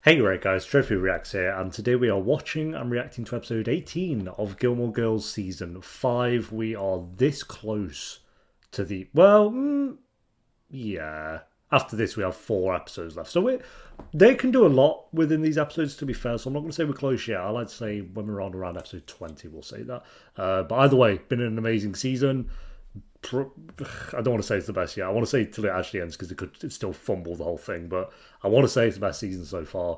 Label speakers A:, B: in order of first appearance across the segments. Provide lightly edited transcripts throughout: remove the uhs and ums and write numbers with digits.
A: Hey right guys, Trophy Reacts here, and today we are watching and reacting to episode 18 of Gilmore Girls Season 5. We are this close to the... yeah. After this we have 4 episodes left. So they can do a lot within these episodes, to be fair, so I'm not going to say we're close yet. I like to say when we're on around episode 20 we'll say that. But either way, been an amazing season. I don't want to say it's the best yet. I want to say till it actually ends because it could still fumble the whole thing. But I want to say it's the best season so far.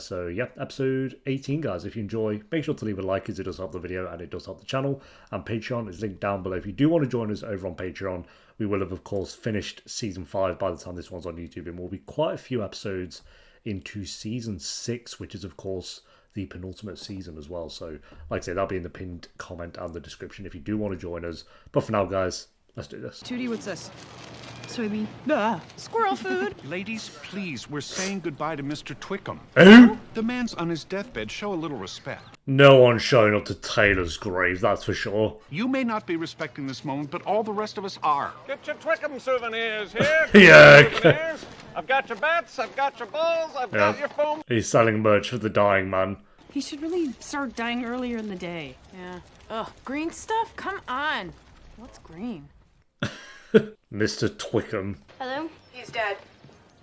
A: So yeah, episode 18, guys. If you enjoy, make sure to leave a like as it does help the video and it does help the channel. And Patreon is linked down below. If you do want to join us over on Patreon, we will have, of course, finished season 5 by the time this one's on YouTube. And will be quite a few episodes into season 6, which is, of course, the penultimate season as well. So, like I say, that'll be in the pinned comment and the description if you do want to join us. But for now, guys, let's do this.
B: Tootie, what's this?
C: Soybean.
B: Squirrel food.
D: Ladies, please, we're saying goodbye to Mr. Twickum.
A: Who?
D: The man's on his deathbed. Show a little respect.
A: No one's showing up to Taylor's grave, that's for sure.
D: You may not be respecting this moment, but all the rest of us are.
E: Get your Twickum souvenirs here.
A: Yeah.
E: Souvenirs. I've got your bats, I've got your balls, I've got your foam.
A: He's selling merch for the dying man.
C: He should really start dying earlier in the day.
B: Yeah. Ugh, green stuff? Come on. What's green?
A: Mr. Twickum.
F: Hello?
G: He's dead.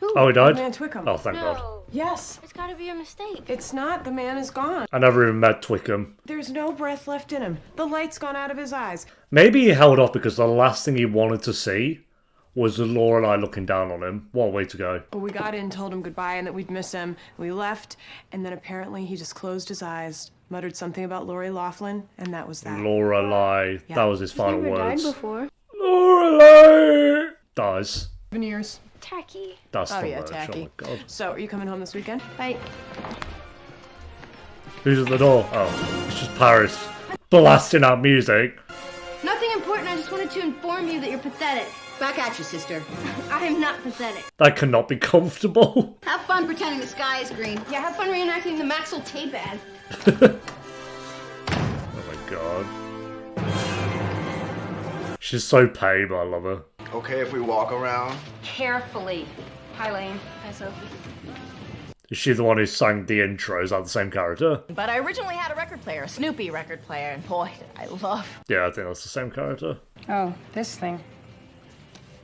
A: Oh, he died?
G: Man Twickum.
A: Oh, thank God.
F: No.
G: Yes.
F: It's gotta be a mistake.
G: It's not. The man is gone.
A: I never even met Twickum.
G: There's no breath left in him. The light's gone out of his eyes.
A: Maybe he held off because the last thing he wanted to see was the Lorelai looking down on him. What a way to go.
G: We got in, told him goodbye and that we'd miss him. We left, and then apparently he just closed his eyes, muttered something about Lori Laughlin, and that was that.
A: Lorelai.
G: Yeah.
A: That was his final
F: Never died
A: words.
F: before.
A: Lorelai! Dies.
G: 7 years.
F: Tacky.
A: That's
G: Oh
A: the
G: yeah,
A: merch.
G: tacky.
A: Oh my God.
G: So, are you coming home this weekend?
F: Bye.
A: Who's at the door? Oh, it's just Paris. Blasting out music.
F: Nothing important. I just wanted to inform you that you're pathetic.
H: Back at you, sister.
F: I am not pathetic.
A: That cannot be comfortable.
H: Have fun pretending the sky is green.
F: Yeah, have fun reenacting the Maxwell tape ad.
A: Oh my God. She's so paid, but I love her.
I: Okay if we walk around?
F: Carefully. Hi, Lane. Hi, Sophie.
A: Is she the one who sang the intro? Is that the same character?
B: But I originally had a record player, a Snoopy record player, and boy, did I love.
A: Yeah, I think that's the same character.
C: Oh, this thing.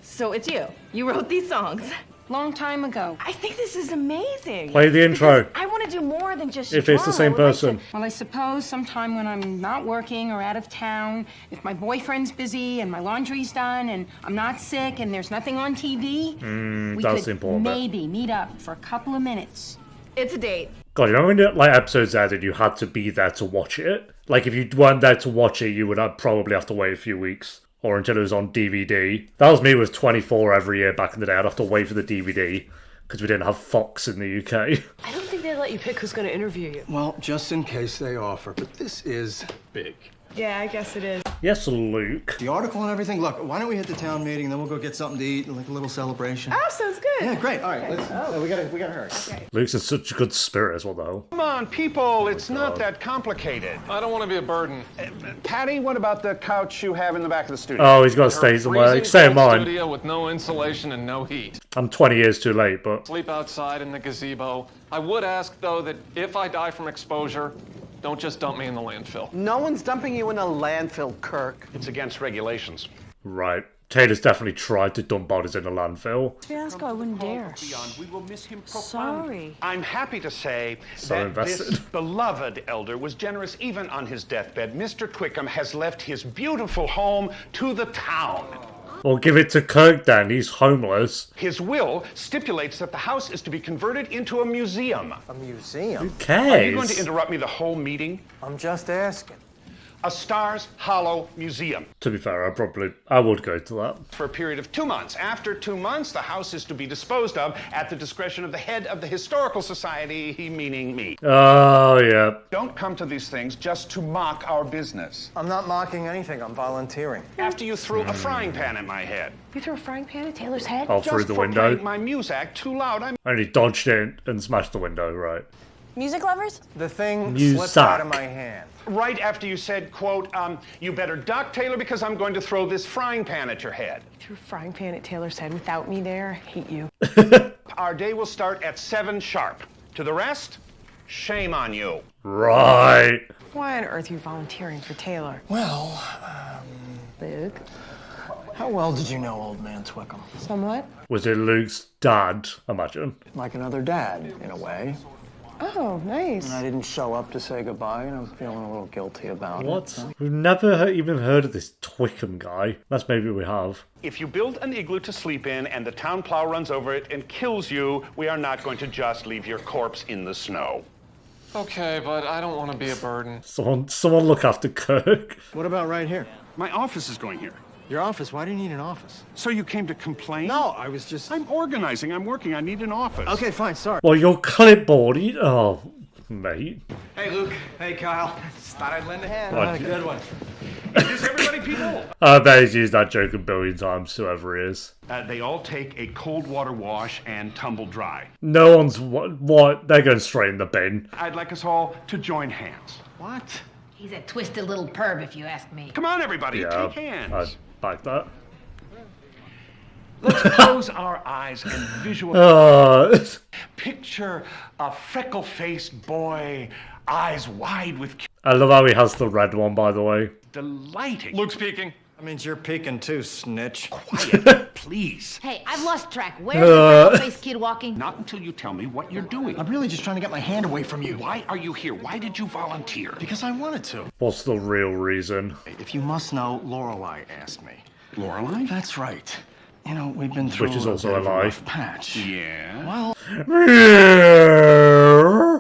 B: So it's you. You wrote these songs.
C: Long time ago.
B: I think this is amazing.
A: Play the intro.
B: I want to do more than just
A: If it's the
B: drum.
A: same
B: I would like
A: person.
C: Well, I suppose sometime when I'm not working or out of town, if my boyfriend's busy and my laundry's done and I'm not sick and there's nothing on TV, we
A: that's
C: could
A: the important bit.
C: maybe meet up for a couple of minutes.
B: It's a date.
A: God, you remember when like episodes added, you had to be there to watch it? Like if you weren't there to watch it, you would probably have to wait a few weeks. Or until it was on DVD. That was me with 24 every year back in the day. I'd have to wait for the DVD. Because we didn't have Fox in the UK.
G: I don't think they let you pick who's going to interview you.
I: Well, just in case they offer, but this is big.
G: Yeah, I guess it is.
A: Yes, Luke.
J: The article and everything. Look, why don't we hit the town meeting, then we'll go get something to eat and like a little celebration.
G: Oh, sounds good.
J: Yeah, great. All right, let's. We gotta hurry.
A: Luke's in such a good spirit as well, though.
D: Come on, people, it's not that complicated.
E: I don't want to be a burden.
D: Patty, what about the couch you have in the back of the studio?
A: Oh, he's got to stay somewhere. Stay in mine.
E: Studio with no insulation and no heat.
A: I'm 20 years too late, but...
E: Sleep outside in the gazebo. I would ask, though, that if I die from exposure, don't just dump me in the landfill.
K: No one's dumping you in a landfill, Kirk.
D: It's against regulations.
A: Right. Taylor's definitely tried to dump bodies in a landfill.
B: Fiasco, I wouldn't dare.
D: We will miss him
B: Sorry.
D: I'm happy to say
A: So
D: that
A: invested.
D: this beloved elder was generous even on his deathbed. Mr. Twickum has left his beautiful home to the town.
A: Well, give it to Kirk then. He's homeless.
D: His will stipulates that the house is to be converted into a museum.
J: A museum?
A: Who
D: Are you going to
A: cares?
D: interrupt me the whole meeting?
J: I'm just asking.
D: A Stars Hollow Museum.
A: To be fair, I would go to that.
D: For a period of 2 months. After 2 months, the house is to be disposed of at the discretion of the head of the Historical Society, he meaning me.
A: Oh, yeah.
D: Don't come to these things just to mock our business.
J: I'm not mocking anything. I'm volunteering.
D: After you threw a frying pan at my head.
G: You threw a frying pan at Taylor's head?
A: Oh,
D: Just
A: through the
D: for
A: window.
D: playing my music too loud.
A: And he dodged it and smashed the window, right.
B: Music lovers?
J: The thing
A: You
J: slipped out of
A: suck.
J: my hand.
D: Right after you said, quote, you better duck, Taylor, because I'm going to throw this frying pan at your head.
G: You threw a frying pan at Taylor's head without me there. I hate you.
D: Our day will start at 7 sharp. To the rest, shame on you.
A: Right.
G: Why on earth are you volunteering for Taylor?
J: Well,
G: Luke?
J: how well did you know old Man Twickum?
G: Somewhat.
A: Was it Luke's dad, imagine?
J: Like another dad, in a way.
G: Oh, nice.
J: And I didn't show up to say goodbye, and I'm feeling a little guilty about it.
A: What? We've never even heard of this Twickum guy. Unless maybe we have.
D: If you build an igloo to sleep in and the town plow runs over it and kills you, we are not going to just leave your corpse in the snow.
E: Okay, but I don't want to be a burden.
A: Someone look after Kirk.
J: What about right here?
D: My office is going here.
J: Your office? Why do you need an office?
D: So you came to complain?
J: No, I was just...
D: I'm organizing. I'm working. I need an office.
J: Okay, fine, sorry.
A: Well, your clipboard. Oh, mate.
J: Hey, Luke. Hey, Kyle. Just thought I'd lend a hand.
A: What?
J: Good one.
D: Is everybody, people?
A: I bet he's used that joke a billion times, whoever he is.
D: They all take a cold water wash and tumble dry.
A: No one's... What? They're going straight in the bin.
D: I'd like us all to join hands.
J: What?
H: He's a twisted little perv, if you ask me.
D: Come on, everybody.
A: Yeah,
D: Take hands.
A: I'd back that.
D: Let's close our eyes and visualize. Picture a freckle-faced boy, eyes wide with
A: I love how he has the red one, by the way.
D: delighting.
E: Luke speaking.
J: That means you're peeking too, snitch.
D: Quiet, please.
H: Hey, I've lost track. Where's the freckle-faced kid walking?
D: Not until you tell me what you're doing.
J: I'm really just trying to get my hand away from you.
D: Why are you here? Why did you volunteer?
J: Because I wanted to.
A: What's the real reason?
J: If you must know, Lorelei asked me.
D: Lorelei?
J: That's right. You know, we've been through
A: Which is also
J: bit
A: a
J: of
A: lie.
J: rough patch.
D: Yeah.
J: Well,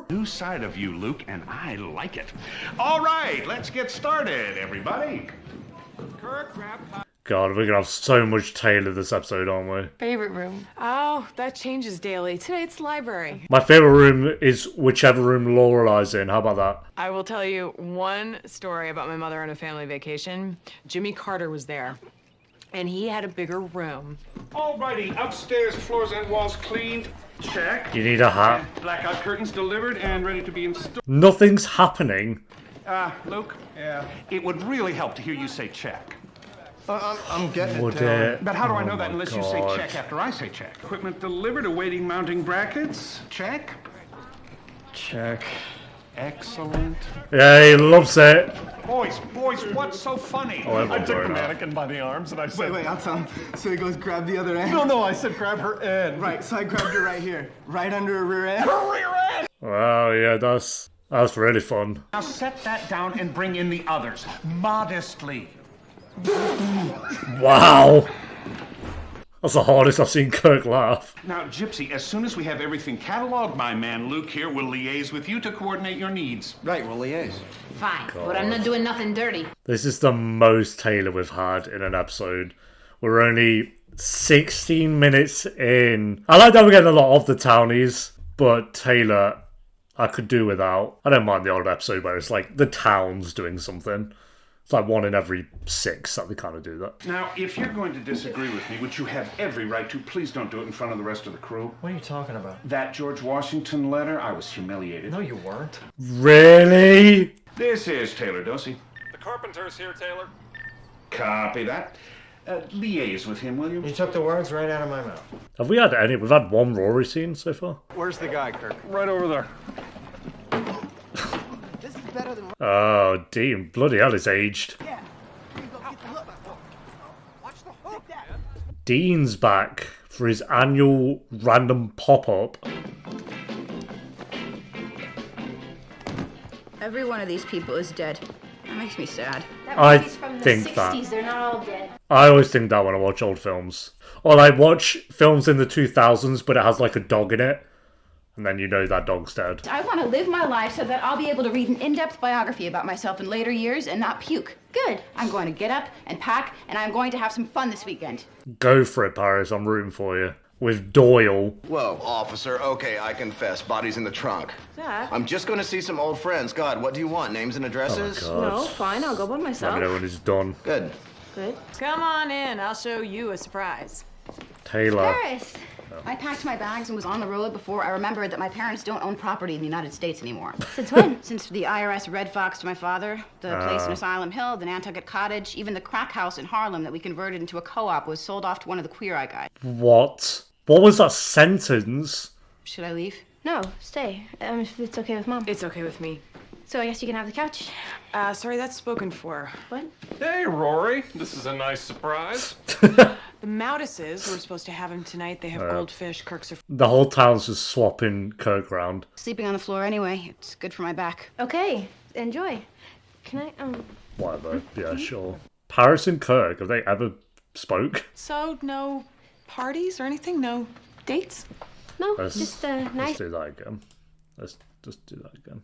D: New side of you, Luke, and I like it. All right, let's get started, everybody. Kirk, grab...
A: God, we're gonna have so much Taylor this episode, aren't we?
G: Favorite room? Oh, that changes daily. Today it's library.
A: My favourite room is whichever room Lorelei's in. How about that?
G: I will tell you one story about my mother on a family vacation. Jimmy Carter was there, and he had a bigger room.
D: All righty, upstairs, floors and walls cleaned. Check.
A: You need a hat.
D: And blackout curtains delivered and ready to be installed.
A: Nothing's happening.
D: Luke? Yeah. It would really help to hear you say check.
J: I'm getting
A: Would
J: it down.
A: it?
D: But how do I know
A: Oh
D: that
A: my
D: unless you say
A: God.
D: check after I say check? Equipment delivered, awaiting mounting brackets. Check.
J: Check.
D: Excellent.
A: Yeah, he loves it.
D: Boys, what's so funny?
A: Oh, everyone's
D: I took the
A: wearing that.
D: mannequin by the arms and I said...
J: Wait, I'll tell him. So he goes, grab the other end?
I: No, I said grab her end.
J: Right, so I grabbed her right here. Right under her rear end.
D: Her rear end!
A: Wow, yeah, that's really fun.
D: Now set that down and bring in the others. Modestly.
A: Wow. That's the hardest I've seen Kirk laugh.
D: Now, Gypsy, as soon as we have everything cataloged, my man Luke here will liaise with you to coordinate your needs.
J: Right, we'll liaise.
H: Fine, but I'm not doing nothing dirty.
A: This is the most Taylor we've had in an episode. We're only 16 minutes in. I like that we're getting a lot of the townies, but Taylor, I could do without. I don't mind the old episode where it's like the town's doing something. It's like 1 in every 6 that they kind of do that.
D: Now, if you're going to disagree with me, which you have every right to, please don't do it in front of the rest of the crew.
J: What are you talking about?
D: That George Washington letter, I was humiliated.
J: No, you weren't.
A: Really?
D: This is Taylor Dosey.
E: The carpenter's here, Taylor.
D: Copy that. Liaise with him, will you?
J: You took the words right out of my mouth.
A: Have we had any? We've had one Rory scene so far.
I: Where's the guy, Kirk?
E: Right over there.
J: This is better than...
A: Oh, Dean, bloody hell, it's aged.
J: Yeah. Here you go, get the hook. Watch the hook.
A: Dean's back for his annual random pop-up.
H: Every one of these people is dead. That makes me sad.
A: I think that.
F: They're not all dead.
A: I always think that when I watch old films. Or like watch films in the 2000s, but it has like a dog in it. And then you know that dog's dead.
H: I want to live my life so that I'll be able to read an in-depth biography about myself in later years and not puke. Good. I'm going to get up and pack, and I'm going to have some fun this weekend.
A: Go for it, Paris. I'm rooting for you. With Doyle.
L: Whoa, officer. Okay, I confess. Body's in the trunk.
G: Zack?
L: I'm just going to see some old friends. God, what do you want? Names and addresses?
A: Oh my God.
G: No, fine, I'll go by myself.
A: Let me know when he's done.
L: Good.
G: Good. Come on in, I'll show you a surprise.
A: Taylor.
H: Paris. I packed my bags and was on the road before I remembered that my parents don't own property in the United States anymore.
F: Since when?
H: Since the IRS Red Fox to my father, the place in Asylum Hill, the Nantucket Cottage, even the crack house in Harlem that we converted into a co-op was sold off to one of the Queer Eye guys.
A: What? What was that sentence?
H: Should I leave?
F: No, stay. If it's okay with Mom.
G: It's okay with me.
F: So I guess you can have the couch.
G: Sorry, that's spoken for.
F: What?
E: Hey, Rory. This is a nice surprise.
G: The Moudises were supposed to have him tonight. They have goldfish. Kirk's are...
A: The whole town's just swapping Kirk around.
H: Sleeping on the floor anyway. It's good for my back.
F: Okay, enjoy. Can I,
A: Whatever. Yeah, sure. Paris and Kirk, have they ever spoke?
G: So, no parties or anything? No dates?
F: No,
A: Let's
F: nice.
A: Let's do that again. Let's just do that again.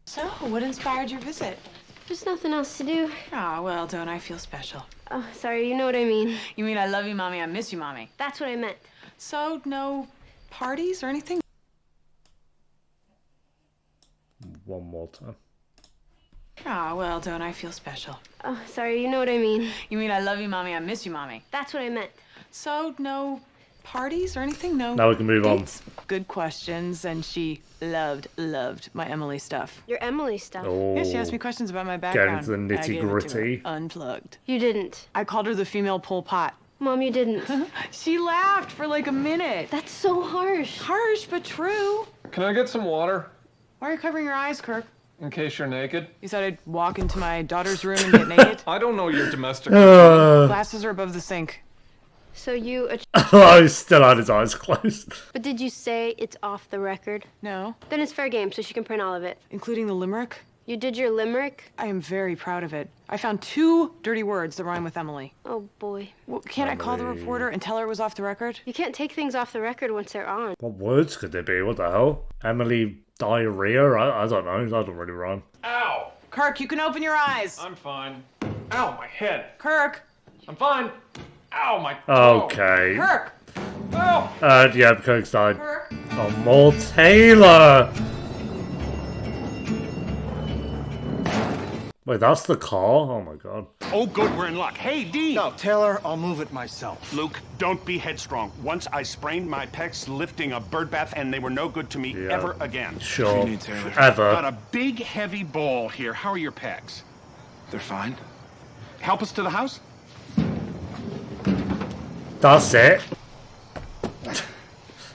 G: So, what inspired your visit?
F: There's nothing else to do.
G: Ah, well, don't I feel special?
F: Oh, sorry, you know what I mean.
B: You mean I love you, Mommy, I miss you, Mommy.
F: That's what I meant.
G: So, no parties or anything?
A: One more time.
G: Ah, well, don't I feel special?
F: Oh, sorry, you know what I mean.
B: You mean I love you, Mommy, I miss you, Mommy.
F: That's what I meant.
G: So, no parties or anything? No.
A: Now we can move on.
G: Good questions, and she loved my Emily stuff.
F: Your Emily stuff.
A: Oh,
G: Yeah, she asked me questions about my
A: get
G: background.
A: into the
G: I gave it to her
A: nitty-gritty.
G: Unplugged.
F: You didn't.
G: I called her the female Pol Pot.
F: Mom, you didn't.
G: She laughed for like a minute.
F: That's so harsh.
G: Harsh, but true.
E: Can I get some water?
G: Why are you covering your eyes, Kirk?
E: In case you're naked?
G: You said I'd walk into my daughter's room and get naked?
E: I don't know your domestic.
G: Glasses are above the sink.
F: So you...
A: Oh, he still had his eyes closed.
F: But did you say it's off the record?
G: No.
F: Then it's fair game, so she can print all of it.
G: Including the limerick?
F: You did your limerick?
G: I am very proud of it. I found 2 dirty words that rhyme with Emily.
F: Oh, boy.
G: Well, can't I call the reporter and tell her it was off the record?
F: You can't take things off the record once they're on.
A: What words could they be? What the hell? Emily diarrhea? I don't know. That don't really rhyme.
E: Ow!
G: Kirk, you can open your eyes.
E: I'm fine. Ow, my head.
G: Kirk.
E: I'm fine. Ow, my toe.
A: Okay.
G: Kirk.
E: Ow!
A: Yeah, Kirk's died.
G: Kirk.
A: Oh, more Taylor! Wait, that's the car? Oh my god.
D: Oh, good, we're in luck. Hey, Dee!
J: No, Taylor, I'll move it myself.
D: Luke, don't be headstrong. Once I sprained my pecs lifting a bird bath, and they were no good to me ever again.
A: Sure.
J: need, Taylor?
A: Ever.
D: Got a big, heavy ball here. How are your pecs?
J: They're fine.
D: Help us to the house?
A: That's it.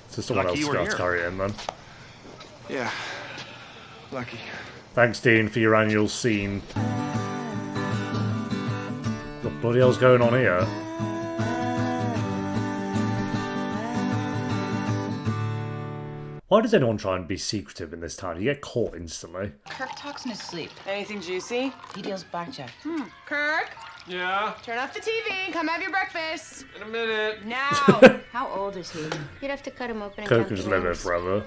A: So someone
D: Lucky
A: else
D: you were
A: got to
D: here.
A: carry it in then.
J: Yeah. Lucky.
A: Thanks, Dean, for your annual scene. What bloody hell's going on here? Why does anyone try and be secretive in this town? You get caught instantly.
B: Kirk talks in his sleep.
G: Anything juicy?
B: He deals blackjack.
G: Kirk,
E: Yeah?
G: turn off the TV. Come have your breakfast.
E: In a minute.
G: Now.
B: How old is he?
F: You'd have to cut him open and
A: Kirk
F: count
A: can just
F: the
A: live here
F: rings.
A: forever.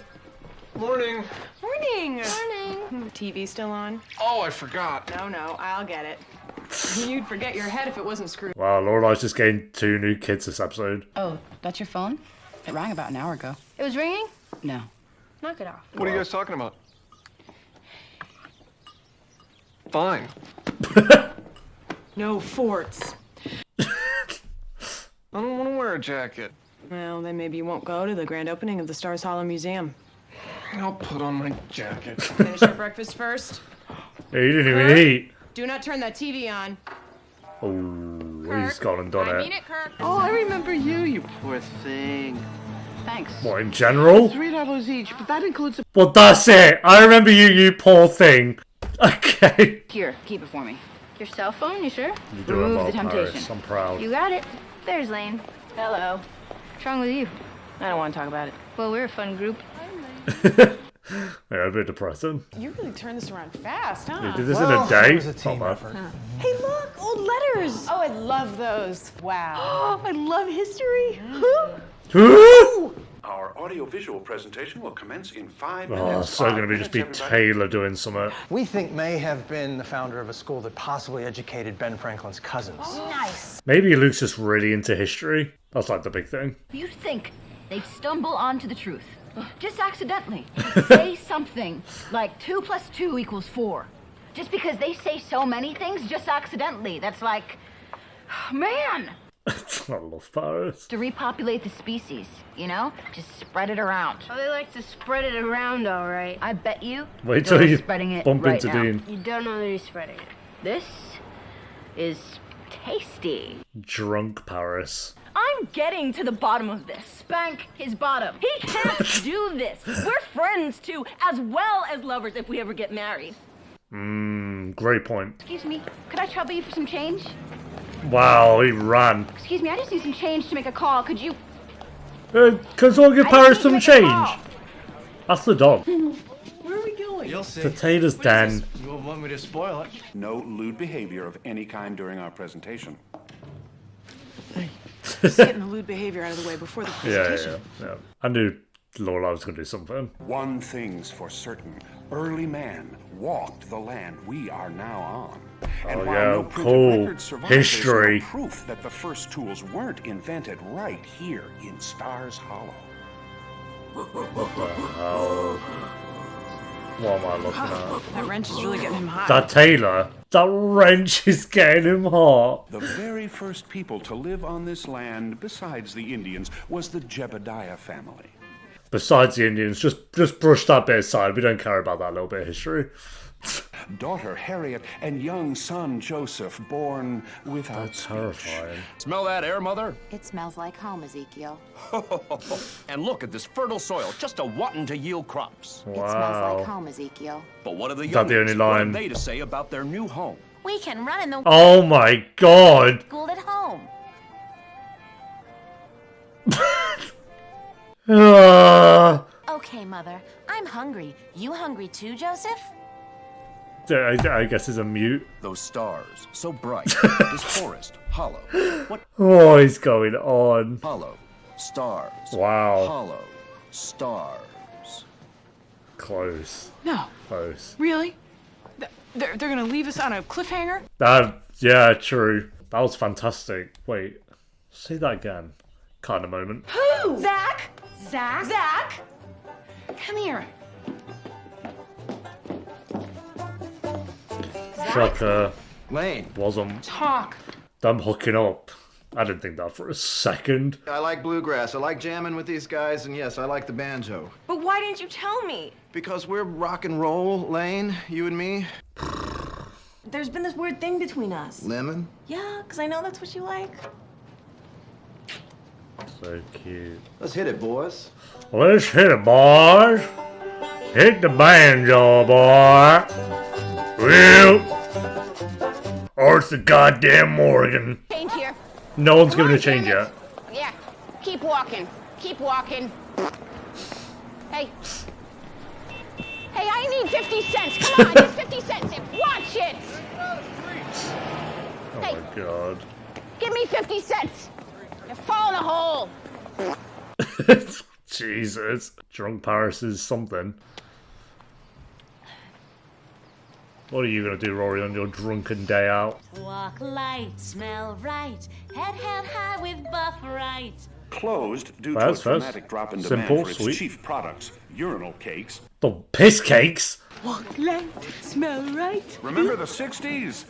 E: Morning.
G: Morning.
F: Morning.
G: TV still on?
E: Oh, I forgot.
G: No, I'll get it. You'd forget your head if it wasn't screwed.
A: Wow, Lorelai's just gained 2 new kids this episode.
H: Oh, that's your phone? It rang about an hour ago.
F: It was ringing?
H: No.
F: Knock it off.
E: What are you guys talking about? Fine.
G: No forts.
E: I don't want to wear a jacket.
G: Well, then maybe you won't go to the grand opening of the Stars Hollow Museum.
E: I'll put on my jacket.
G: Finish your breakfast first.
A: Hey, you didn't even eat.
G: Do not turn that TV on.
A: Oh, he's gone and done
G: I
A: it.
G: mean it, Kirk.
K: Oh, I remember you poor thing.
H: Thanks.
A: What, in general?
K: $3 each, but that includes a...
A: Well, that's it. I remember you, you poor thing. Okay.
H: Here, keep it for me.
F: Your cell phone, you sure?
A: You do it
H: Remove
A: well,
H: the temptation.
A: Paris. I'm proud.
F: You got it. There's Lane.
H: Hello.
F: What's wrong with you?
H: I don't want to talk about it.
F: Well, we're a fun group.
A: Yeah, a bit depressing.
G: You really turned this around fast, huh?
A: You did this
J: Well,
A: in a day?
J: it was a team
A: Not bad.
J: effort.
G: Hey, look, old letters. Oh, I love those. Wow. Oh, I love history.
M: Our audiovisual presentation will commence in 5
A: Oh,
M: minutes.
A: it's so going to be just be Taylor doing something.
J: We think May have been the founder of a school that possibly educated Ben Franklin's cousins.
F: Nice.
A: Maybe Luke's just really into history. That's like the big thing.
H: You think they'd stumble onto the truth, just accidentally. Say something like 2 + 2 = 4. Just because they say so many things just accidentally. That's like, man.
A: I love Paris.
H: To repopulate the species, you know? Just spread it around.
F: Oh, they like to spread it around, all right.
H: I bet you
A: Wait till
H: they're
A: you
H: spreading it
A: bump
H: right
A: into
H: now.
A: Dean.
F: You don't know that he's spreading it.
H: This is tasty.
A: Drunk Paris.
H: I'm I'm getting to the bottom of this. Spank his bottom. He can't do this. We're friends too, as well as lovers if we ever get married.
A: Great point.
H: Excuse me, could I trouble you for some change?
A: Wow, he ran.
H: Excuse me, I just need some change to make a call. Could you?
A: Can someone give Paris some change? That's the dog.
C: Where are we going?
J: You'll see.
A: Potatoes Den.
J: You won't want me to spoil it.
M: No lewd behavior of any kind during our presentation.
G: Just getting the lewd behavior out of the way before the presentation.
A: Yeah. I knew Lorelai was going to do something.
M: One thing's for certain. Early man walked the land we are now on. And while no printed record survives,
A: History.
M: there's no proof that the first tools weren't invented right here in Stars Hollow.
A: What the hell? What am I looking at?
G: That wrench is really getting him hot.
A: That Taylor. That wrench is getting him hot.
M: The very first people to live on this land, besides the Indians, was the Jebediah family.
A: Besides the Indians, just brush that bit aside. We don't care about that little bit of history.
M: Daughter Harriet and young son Joseph, born without
A: That's terrifying.
N: Smell that air, Mother?
B: It smells like home, Ezekiel.
N: And look at this fertile soil, just a wanting to yield crops.
A: Wow.
B: It smells like home, Ezekiel.
N: But what are the
A: Is that the
N: youngins?
A: only
N: What
A: line?
N: have they to say about their new home?
B: We can run in the
A: Oh my god.
B: school at home. Okay, Mother. I'm hungry. You hungry too, Joseph?
A: I guess it's a mute.
N: Those stars, so bright. This forest, hollow. What?
A: Oh, he's going on.
N: Hollow. Stars.
A: Wow.
N: Hollow. Stars.
A: Close.
G: No.
A: Close.
G: Really? They're gonna leave us on a cliffhanger?
A: Yeah, true. That was fantastic. Wait, say that again. Kind of moment.
C: Who?
B: Zack?
C: Zack? Zack? Come here.
A: Shocker.
J: Lane.
A: Wasn't.
C: Talk.
A: Them hooking up. I didn't think that for a second.
J: I like bluegrass. I like jamming with these guys, and yes, I like the banjo.
G: But why didn't you tell me?
J: Because we're rock and roll, Lane, you and me.
O: There's been this weird thing between us.
J: Lemon?
O: Yeah, because I know that's what you like.
A: So cute.
J: Let's hit it, boys.
A: Let's hit it, boys. Hit the banjo, boy. Well, or it's the goddamn Morgan.
P: Change here.
A: No one's
P: Come
A: giving
P: on,
A: a change
P: damn it.
A: yet.
P: Yeah, keep walking. Keep walking. Hey. Hey, I need 50 cents. Come on, just 50 cents. Watch it.
A: Oh
P: Hey.
A: my god.
P: Give me 50 cents. You fall in a hole.
A: Jesus. Drunk Paris is something. What are you going to do, Rory, on your drunken day out?
Q: Walk light, smell right, head held high with buff right.
M: Closed due
A: Well,
M: to a
A: that's first.
M: dramatic drop in
A: Simple,
M: demand for its
A: sweet.
M: chief products, urinal cakes.
A: The piss cakes?
C: Walk light, smell right.
M: Remember the 60s?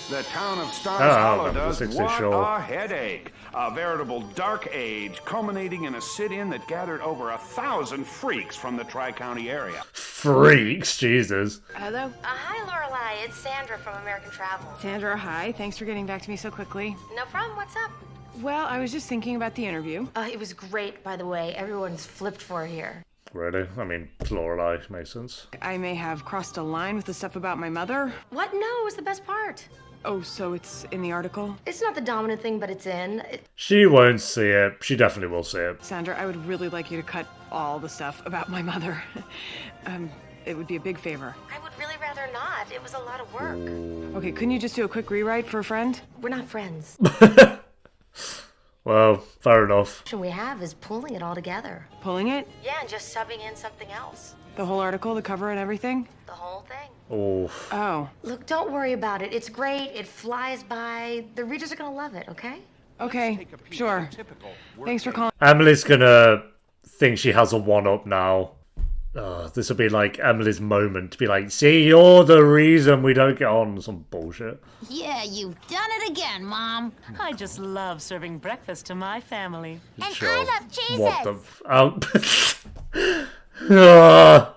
M: The town of Stars
A: I
M: Hollow
A: remember
M: does.
A: the 60s,
M: What
A: sure.
M: a headache. A veritable dark age, culminating in a sit-in that gathered over 1,000 freaks from the Tri-County area.
A: Freaks, Jesus.
G: Hello?
F: Hi, Lorelai. It's Sandra from American Travel.
G: Sandra, hi. Thanks for getting back to me so quickly.
F: No problem. What's up?
G: Well, I was just thinking about the interview.
F: It was great, by the way. Everyone's flipped for it here.
A: Really? I mean, Lorelai makes sense.
G: I may have crossed a line with the stuff about my mother.
F: What? No, it was the best part.
G: Oh, so it's in the article?
F: It's not the dominant thing, but it's in.
A: She won't see it. She definitely will see it.
G: Sandra, I would really like you to cut all the stuff about my mother. It would be a big favor.
F: I would really rather not. It was a lot of work.
G: Okay, couldn't you just do a quick rewrite for a friend?
F: We're not friends.
A: Well, fair enough.
F: The option we have is pulling it all together.
G: Pulling it?
F: Yeah, and just subbing in something else.
G: The whole article, the cover and everything?
F: The whole thing.
A: Oh.
G: Oh.
F: Look, don't worry about it. It's great. It flies by. The readers are gonna love it, okay?
G: Okay, sure. Thanks for calling.
A: Emily's gonna think she has a one-up now. This will be like Emily's moment to be like, see, you're the reason we don't get on. Some bullshit.
Q: Yeah, you've done it again, Mom. I just love serving breakfast to my family.
F: And
A: Sure.
F: I love cheeses.
A: What the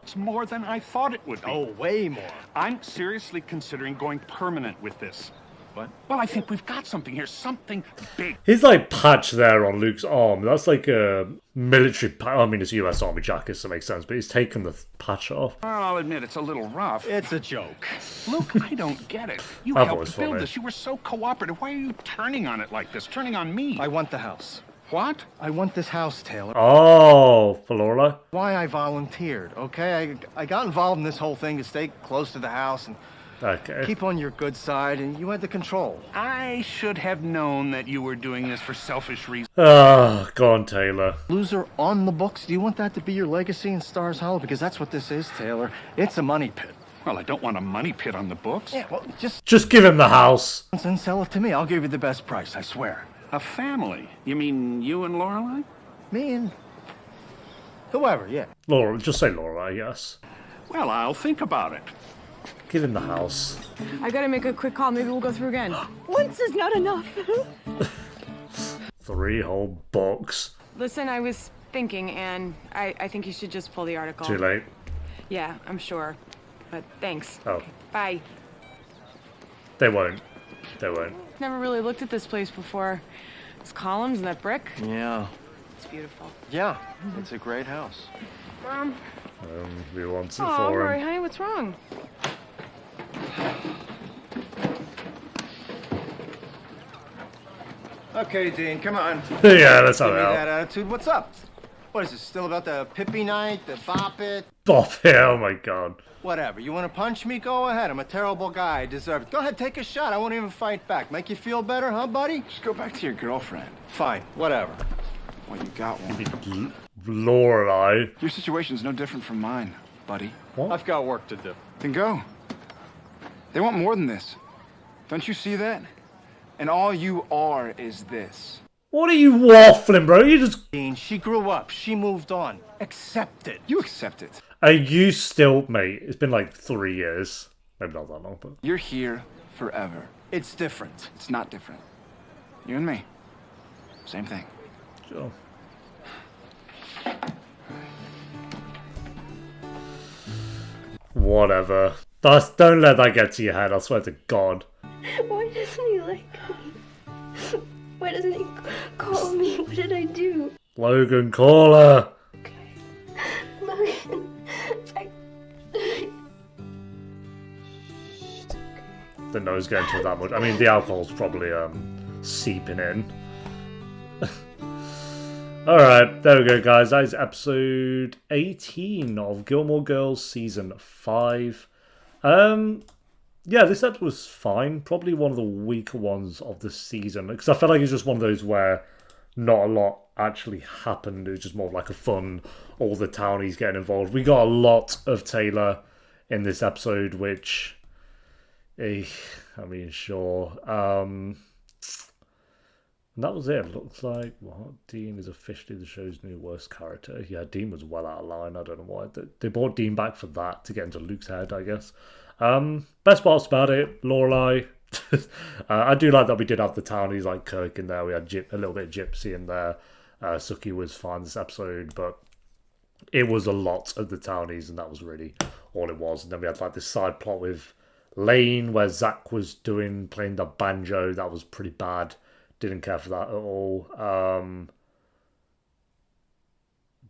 D: It's more than I thought it would be. Oh, way more. I'm seriously considering going permanent with this.
M: What? Well, I think we've got something here. Something big.
A: He's like patch there on Luke's arm. That's like a military I mean, it's a US Army jacket, so it makes sense, but he's taken the patch off.
M: Well, I'll admit it's a little rough.
J: It's a joke.
M: Luke, I don't get it. You
A: That
M: helped
A: was
M: build
A: funny.
M: this. You were so cooperative. Why are you turning on it like this? Turning on me?
J: I want the house.
M: What?
J: I want this house, Taylor.
A: Oh, for Lorelai?
J: Why I volunteered, okay? I got involved in this whole thing to stay close to the house and
A: Okay.
J: keep on your good side, and you had the control.
M: I should have known that you were doing this for selfish reasons.
A: Ah, go on, Taylor.
J: Loser on the books, do you want that to be your legacy in Stars Hollow? Because that's what this is, Taylor. It's a money pit.
M: Well, I don't want a money pit on the books.
J: Yeah, well,
A: Just give him the house.
J: and sell it to me. I'll give you the best price, I swear.
M: A family? You mean you and Lorelai?
J: Me and whoever, yeah.
A: Laura, just say Lorelai, yes.
M: Well, I'll think about it.
A: Give him the house.
G: I gotta make a quick call. Maybe we'll go through again.
O: Once is not enough.
A: 3 whole books.
G: Listen, I was thinking, and I think you should just pull the article.
A: Too late.
G: Yeah, I'm sure. But thanks.
A: Oh,
G: Bye.
A: they won't. They won't.
G: Never really looked at this place before. Those columns and that brick.
J: Yeah.
G: It's beautiful.
J: Yeah, it's a great house.
G: Mom.
A: We want it
G: Oh,
A: for
G: Rory,
A: him.
G: honey, what's wrong?
J: Okay, Dean, come on.
A: Yeah, let's have
J: Give
A: it
J: me
A: out.
J: that attitude. What's up? What is this, still about the Pippi night, the bop it?
A: Bop it, oh my god.
J: Whatever. You want to punch me? Go ahead. I'm a terrible guy. I deserve it. Go ahead, take a shot. I won't even fight back. Make you feel better, huh, buddy?
M: Just go back to your girlfriend.
J: Fine. Whatever.
M: Well, you got one.
A: Lorelai.
M: Your situation's no different from mine, buddy.
A: What?
J: I've got work to do.
M: Then go. They want more than this. Don't you see that? And all you are is this.
A: What are you waffling, bro? You just...
J: Dean, she grew up. She moved on. Accept it.
M: You accept it.
A: Are you still... Mate, it's been like 3 years. Maybe not that long, but...
M: You're here forever.
J: It's different.
M: It's not different. You and me. Same thing.
A: Sure. Whatever. Don't let that get to your head, I swear to God.
O: Why doesn't he like me? Why doesn't he call me? What did I do?
A: Logan, call her.
O: Logan,
A: Didn't know it was going to that much. I mean, the alcohol's probably seeping in. Alright, there we go, guys. That is episode 18 of Gilmore Girls Season 5. Yeah, this episode was fine. Probably one of the weaker ones of the season. Because I felt like it's just one of those where not a lot actually happened. It was just more like a fun, all the townies getting involved. We got a lot of Taylor in this episode, which... I mean, sure. And that was it. Looks like Dean is officially the show's new worst character. Yeah, Dean was well out of line. I don't know why. They brought Dean back for that, to get into Luke's head, I guess. Best parts about it, Lorelai. I do like that we did have the townies like Kirk in there. We had a little bit of Gypsy in there. Suki was fine this episode, but it was a lot of the townies, and that was really all it was. And then we had like this side plot with Lane, where Zack was playing the banjo. That was pretty bad. Didn't care for that at all.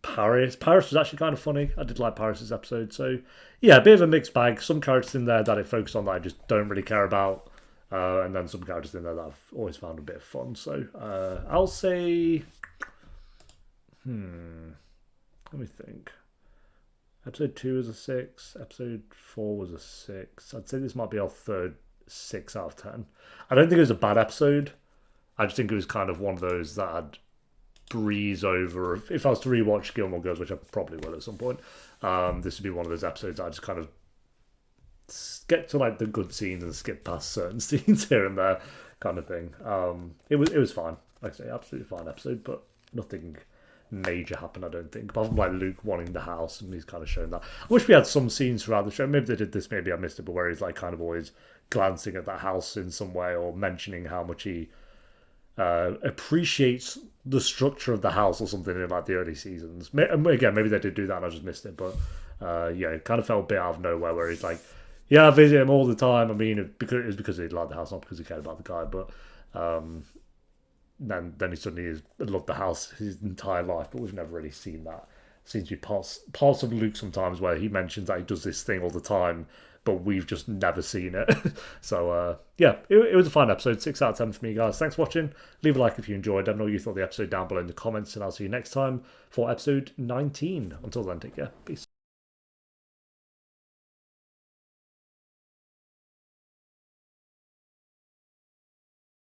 A: Paris was actually kind of funny. I did like Paris's episode. So yeah, a bit of a mixed bag. Some characters in there that I focus on that I just don't really care about, and then some characters in there that I've always found a bit of fun. So I'll say, let me think. Episode 2 was a 6. Episode 4 was a 6. I'd say this might be our third 6 out of 10. I don't think it was a bad episode. I just think it was kind of one of those that I'd breeze over. If I was to rewatch Gilmore Girls, which I probably will at some point, this would be one of those episodes that I just kind of get to like the good scenes and skip past certain scenes here and there, kind of thing. It was fine. Like I say, absolutely fine episode, but nothing major happened, I don't think. Apart from like Luke wanting the house, and he's kind of shown that. I wish we had some scenes throughout the show. Maybe they did this, maybe I missed it, but where he's like kind of always glancing at that house in some way, or mentioning how much he appreciates the structure of the house or something in like the early seasons. Again, maybe they did do that and I just missed it, but yeah, it kind of felt a bit out of nowhere where he's like Yeah, I visit him all the time. I mean, it was because he liked the house, not because he cared about the guy. But then he suddenly loved the house his entire life, but we've never really seen that. Seems to be parts of Luke sometimes where he mentions that he does this thing all the time, but we've just never seen it. So, yeah, it was a fun episode. 6 out of 10 for me, guys. Thanks for watching. Leave a like if you enjoyed. Let me know what you thought of the episode down below in the comments, and I'll see you next time for episode 19. Until then, take care. Peace.